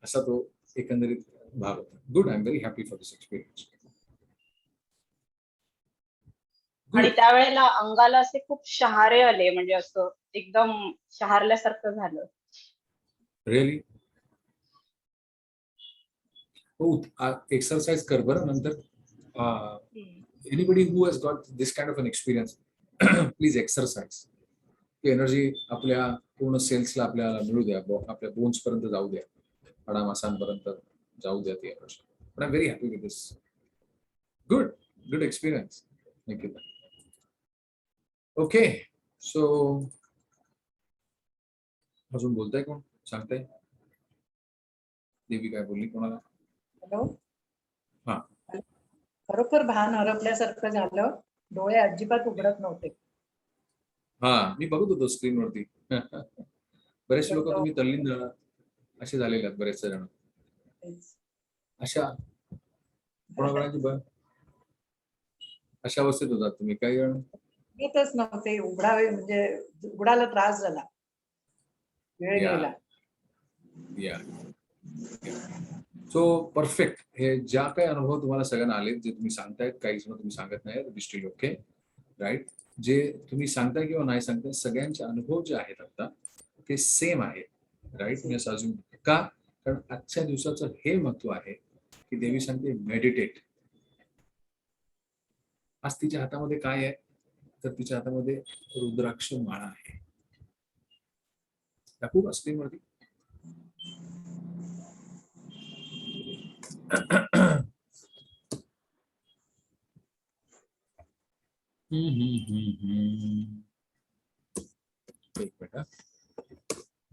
S1: असा तो एकंदरीत भाग होता. Good, I am very happy for this experience.
S4: आणि त्यावेळेला अंगाला असे खूप शहारे आले. म्हणजे असं एकदम शहारल्यासारखं झालं.
S1: रिअली? हो, एक्सरसाइज कर बरं नंतर. Anybody who has got this kind of an experience, please exercise. ती एनर्जी आपल्या पूर्ण सेल्सला आपल्याला मिळू द्या, आपल्या बोन्स पर्यंत जाऊ द्या, हाडामासांपर्यंत जाऊ द्या ती energy. But I am very happy with this. Good, good experience Nikita. Okay, so अजून बोलताय कोण? सांगताय? देवी काय बोलली कोणाला?
S5: हॅलो.
S1: हा.
S5: खरोखर भान हरपल्यासारखं झालं. डोळे अजिबात उघडत नव्हते.
S1: हा, मी बघत होतो स्क्रीनवरती. बरेचसे लोक तुम्ही तल्लीन झाला असे झालेले आहेत, बरेचसे जण अशा कोणाकोणाची अशा अवस्थेत होतात तुम्ही. काही जण
S5: येतच नव्हते. उघडावे म्हणजे उघडायला त्रास झाला. वेळ गेला.
S1: या सो परफेक्ट. हे ज्या काही अनुभव तुम्हाला सगळ्यांना आले, जे तुम्ही सांगतायत, काही जण तुम्ही सांगत नाही, स्टील ओके, राईट. जे तुम्ही सांगताय किंवा नाही सांगताय, सगळ्यांचे अनुभव जे आहेत आता ते सेम आहेत, राईट. मी असं अजून का? कारण आजच्या दिवसाचं हे महत्व आहे की देवी सांगते मेडिटेट. आज तिच्या हातामध्ये काय आहे? तर तिच्या हातामध्ये रुद्राक्ष माळा आहे. दाखवू का स्क्रीनवरती? एक मिनिट.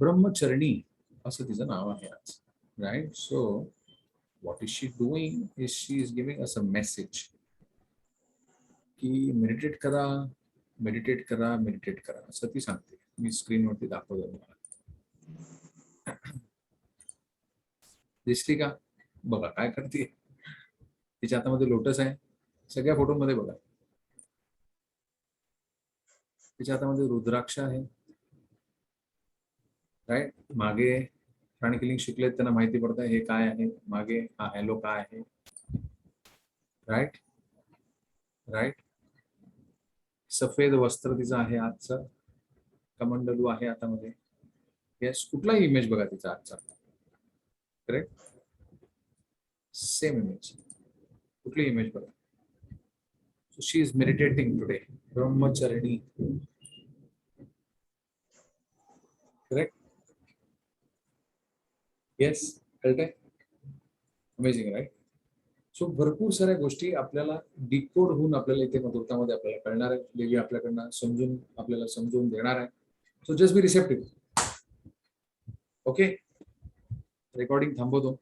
S1: ब्रह्मचरणी असं तिचं नाव आहे आज. Right. So what is she doing is she is giving us a message की मेडिटेट करा, मेडिटेट करा, मेडिटेट करा असं ती सांगते. मी स्क्रीनवरती दाखवतो तुम्हाला. दिसली का? बघा काय करते. तिच्या हातामध्ये लोटस आहे. सगळ्या फोटोमध्ये बघा. तिच्या हातामध्ये रुद्राक्ष आहे. राईट. मागे प्राणिक लिंग शिकलेत त्यांना माहिती पडतं हे काय आहे. मागे हा हॅलो काय आहे. राईट. राईट. सफेद वस्त्र तिचं आहे आजचं. कमंडलू आहे हातामध्ये. येस. कुठलाही इमेज बघा तिचा आजचा. करेक्ट. Same image. कुठली इमेज बघा. So she is meditating today. Brahmacharani. Correct? Yes. कळतंय? Amazing right. सो भरपूर साऱ्या गोष्टी आपल्याला डिकोड होऊन आपल्याला इथे मधुरतामध्ये आपल्याला कळणार आहे. देवी आपल्याकडनं आपल्याला समजून देणार आहे. So just be receptive. Okay. Recording थांबवतो.